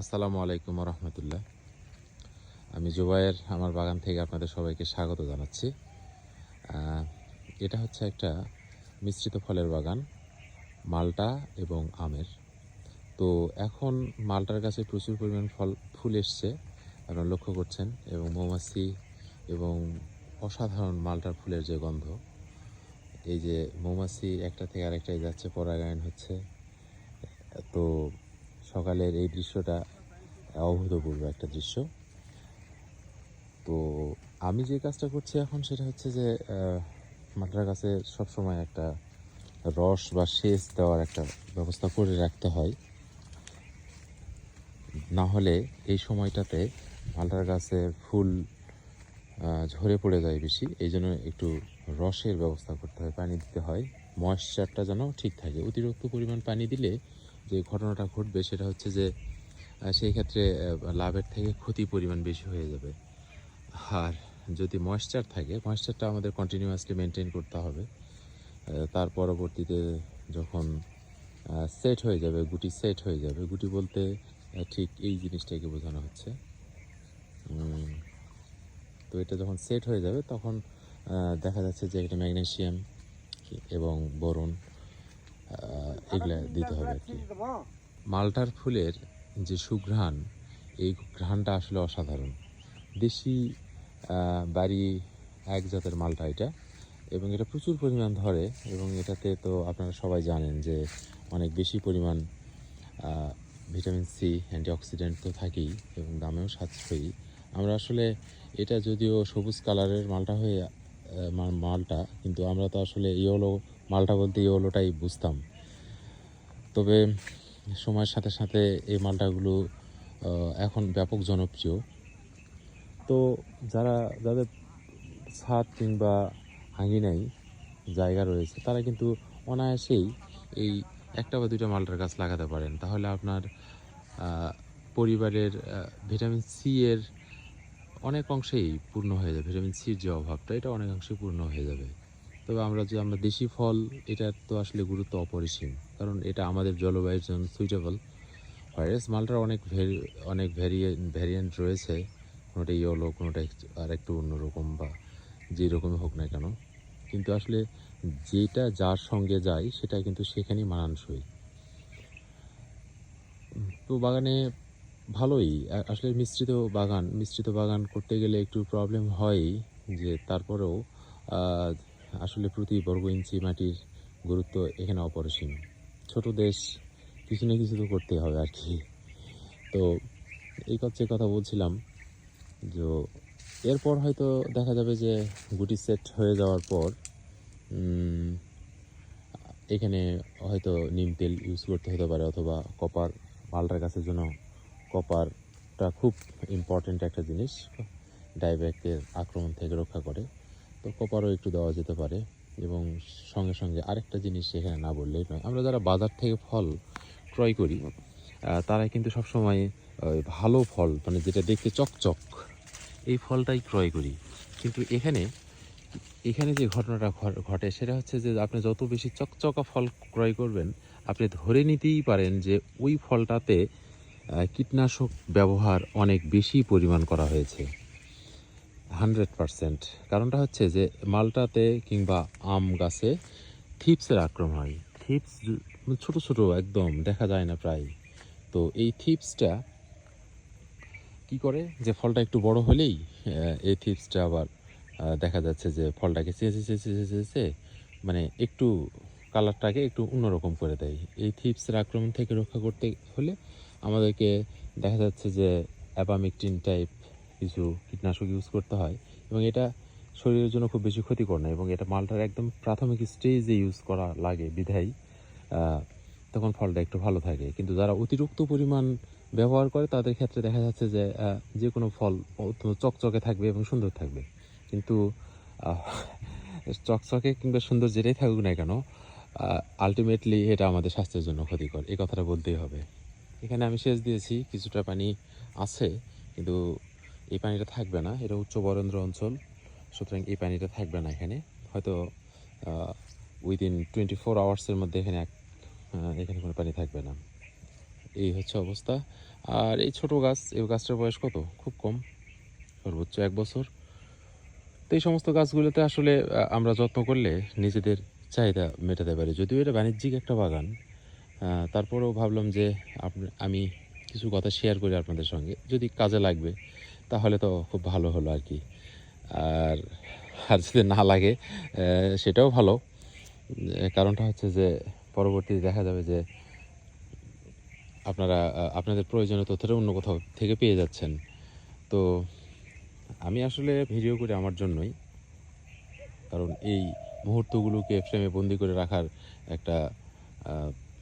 আসসালামু আলাইকুম রহমতুল্লাহ। আমি জুবায়ের আমার বাগান থেকে আপনাদের সবাইকে স্বাগত জানাচ্ছি। এটা হচ্ছে একটা মিশ্রিত ফলের বাগান, মালটা এবং আমের। তো এখন মালটার গাছে প্রচুর পরিমাণ ফুল এসছে, আপনারা লক্ষ্য করছেন, এবং মৌমাছি এবং অসাধারণ মালটার ফুলের যে গন্ধ, এই যে মৌমাছি একটা থেকে আরেকটাই যাচ্ছে, পরাগায়ন হচ্ছে। তো সকালের এই দৃশ্যটা অভূতপূর্ব একটা দৃশ্য। তো আমি যে কাজটা করছি এখন সেটা হচ্ছে যে মালটার গাছে সবসময় একটা রস বা সেচ দেওয়ার একটা ব্যবস্থা করে রাখতে হয়, না হলে এই সময়টাতে মালটার গাছে ফুল ঝরে পড়ে যায় বেশি। এই জন্য একটু রসের ব্যবস্থা করতে হয়, পানি দিতে হয়, ময়েশ্চারটা যেন ঠিক থাকে। অতিরিক্ত পরিমাণ পানি দিলে যে ঘটনাটা ঘটবে সেটা হচ্ছে যে সেই ক্ষেত্রে লাভের থেকে ক্ষতি পরিমাণ বেশি হয়ে যাবে। আর যদি ময়েশ্চার থাকে, ময়েশ্চারটা আমাদের কন্টিনিউয়াসলি মেনটেন করতে হবে। তার পরবর্তীতে যখন সেট হয়ে যাবে, গুটি সেট হয়ে যাবে, গুটি বলতে ঠিক এই জিনিসটাকে বোঝানো হচ্ছে। তো এটা যখন সেট হয়ে যাবে তখন দেখা যাচ্ছে যে এটা ম্যাগনেসিয়াম এবং বোরন এগুলা দিতে হবে আর কি। মালটার ফুলের যে সুঘ্রাণ, এই ঘ্রাণটা আসলে অসাধারণ। দেশি বাড়ি এক জাতের মালটা এটা, এবং এটা প্রচুর পরিমাণ ধরে, এবং এটাতে তো আপনারা সবাই জানেন যে অনেক বেশি পরিমাণ ভিটামিন সি, অ্যান্টিঅক্সিডেন্ট তো থাকেই, এবং দামেও সাশ্রয়ী। আমরা আসলে এটা যদিও সবুজ কালারের মালটা হয়ে মালটা, কিন্তু আমরা তো আসলে ইয়েলো মালটা বলতে ইয়েলোটাই বুঝতাম। তবে সময়ের সাথে সাথে এই মালটাগুলো এখন ব্যাপক জনপ্রিয়। তো যাদের ছাদ কিংবা আঙিনায় জায়গা রয়েছে তারা কিন্তু অনায়াসেই এই একটা বা দুইটা মালটার গাছ লাগাতে পারেন। তাহলে আপনার পরিবারের ভিটামিন সি এর অনেক অংশেই পূর্ণ হয়ে যাবে। ভিটামিন সির যে অভাবটা, এটা অনেকাংশেই পূর্ণ হয়ে যাবে। তবে আমরা দেশি ফল, এটার তো আসলে গুরুত্ব অপরিসীম, কারণ এটা আমাদের জলবায়ুর জন্য সুইটেবল। ভাইরাস মালটার অনেক ভ্যারিয়েন্ট রয়েছে, কোনোটা ইয়েলো, কোনোটা আর একটু অন্যরকম, বা যেরকমই হোক না কেন, কিন্তু আসলে যেটা যার সঙ্গে যায় সেটা কিন্তু সেখানেই মানানসই। তো বাগানে ভালোই আসলে মিশ্রিত বাগান করতে গেলে একটু প্রবলেম হয়, যে তারপরেও আসলে প্রতি বর্গ ইঞ্চি মাটির গুরুত্ব এখানে অপরিসীম। ছোট দেশ, কিছু না কিছু তো করতে হবে আর কি। তো এই কথা বলছিলাম যে এরপর হয়তো দেখা যাবে যে গুটি সেট হয়ে যাওয়ার পর এখানে হয়তো নিম তেল ইউজ করতে হতে পারে, অথবা কপার। মালটার গাছের জন্য কপারটা খুব ইম্পর্ট্যান্ট একটা জিনিস, ডাইব্যাকের আক্রমণ থেকে রক্ষা করে। তো কপারও একটু দেওয়া যেতে পারে। এবং সঙ্গে সঙ্গে আরেকটা জিনিস এখানে না বললেই নয়, আমরা যারা বাজার থেকে ফল ক্রয় করি তারা কিন্তু সবসময় ভালো ফল, মানে যেটা দেখতে চকচক, এই ফলটাই ক্রয় করি। কিন্তু এখানে যে ঘটনাটা ঘটে সেটা হচ্ছে যে আপনি যত বেশি চকচকা ফল ক্রয় করবেন, আপনি ধরে নিতেই পারেন যে ওই ফলটাতে কীটনাশক ব্যবহার অনেক বেশি পরিমাণ করা হয়েছে, 100%। কারণটা হচ্ছে যে মালটাতে কিংবা আম গাছে থিপসের আক্রমণ হয়। থিপস ছোট ছোট একদম দেখা যায় না প্রায়। তো এই থিপসটা কি করে, যে ফলটা একটু বড় হলেই এই থিপসটা আবার দেখা যাচ্ছে যে ফলটাকে চেঁচে মানে একটু কালারটাকে একটু অন্যরকম করে দেয়। এই থিপসের আক্রমণ থেকে রক্ষা করতে হলে আমাদেরকে দেখা যাচ্ছে যে অ্যাবামিকটিন টাইপ কিছু কীটনাশক ইউজ করতে হয়, এবং এটা শরীরের জন্য খুব বেশি ক্ষতিকর না, এবং এটা মালটার একদম প্রাথমিক স্টেজে ইউজ করা লাগে বিধায় তখন ফলটা একটু ভালো থাকে। কিন্তু যারা অতিরিক্ত পরিমাণ ব্যবহার করে তাদের ক্ষেত্রে দেখা যাচ্ছে যে যে কোনো ফল চকচকে থাকবে এবং সুন্দর থাকবে, কিন্তু চকচকে কিংবা সুন্দর যেটাই থাকুক না কেন, আলটিমেটলি এটা আমাদের স্বাস্থ্যের জন্য ক্ষতিকর, এই কথাটা বলতেই হবে। এখানে আমি সেচ দিয়েছি, কিছুটা পানি আছে, কিন্তু এই পানিটা থাকবে না, এটা উচ্চ বরেন্দ্র অঞ্চল, সুতরাং এই পানিটা থাকবে না এখানে। হয়তো উইদিন 24 আওয়ার্সের মধ্যে এখানে কোনো পানি থাকবে না। এই হচ্ছে অবস্থা। আর এই ছোট গাছ, এই গাছটার বয়স কত, খুব কম, সর্বোচ্চ 1 বছর। তো এই সমস্ত গাছগুলোতে আসলে আমরা যত্ন করলে নিজেদের চাহিদা মেটাতে পারি। যদিও এটা বাণিজ্যিক একটা বাগান, তারপরেও ভাবলাম যে আমি কিছু কথা শেয়ার করি আপনাদের সঙ্গে, যদি কাজে লাগবে তাহলে তো খুব ভালো হলো আর কি। আর আর যদি না লাগে সেটাও ভালো। কারণটা হচ্ছে যে পরবর্তীতে দেখা যাবে যে আপনারা আপনাদের প্রয়োজনীয় তথ্যটা অন্য কোথাও থেকে পেয়ে যাচ্ছেন। তো আমি আসলে ভিডিও করি আমার জন্যই, কারণ এই মুহূর্তগুলোকে ফ্রেমে বন্দি করে রাখার একটা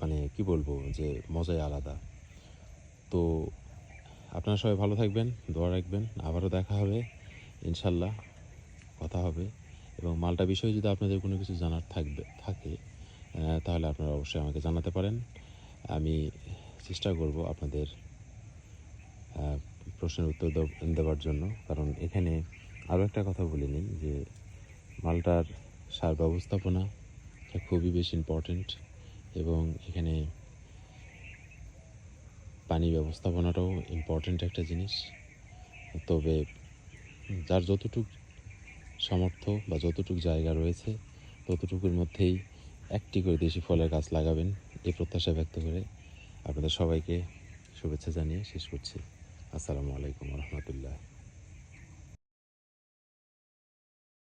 মানে কি বলবো, যে মজাই আলাদা। তো আপনারা সবাই ভালো থাকবেন, দোয়া রাখবেন, আবারও দেখা হবে ইনশাল্লাহ, কথা হবে। এবং মালটা বিষয়ে যদি আপনাদের কোনো কিছু জানার থাকে তাহলে আপনারা অবশ্যই আমাকে জানাতে পারেন। আমি চেষ্টা করব আপনাদের প্রশ্নের উত্তর দেওয়ার জন্য। কারণ এখানে আরও একটা কথা বলে নিই যে মালটার সার ব্যবস্থাপনা খুবই বেশি ইম্পর্ট্যান্ট, এবং এখানে পানি ব্যবস্থাপনাটাও ইম্পর্ট্যান্ট একটা জিনিস। তবে যার যতটুকু সামর্থ্য বা যতটুকু জায়গা রয়েছে ততটুকুর মধ্যেই একটি করে দেশি ফলের গাছ লাগাবেন, এই প্রত্যাশা ব্যক্ত করে আপনাদের সবাইকে শুভেচ্ছা জানিয়ে শেষ করছি। আসসালামু আলাইকুম রহমতুল্লাহ।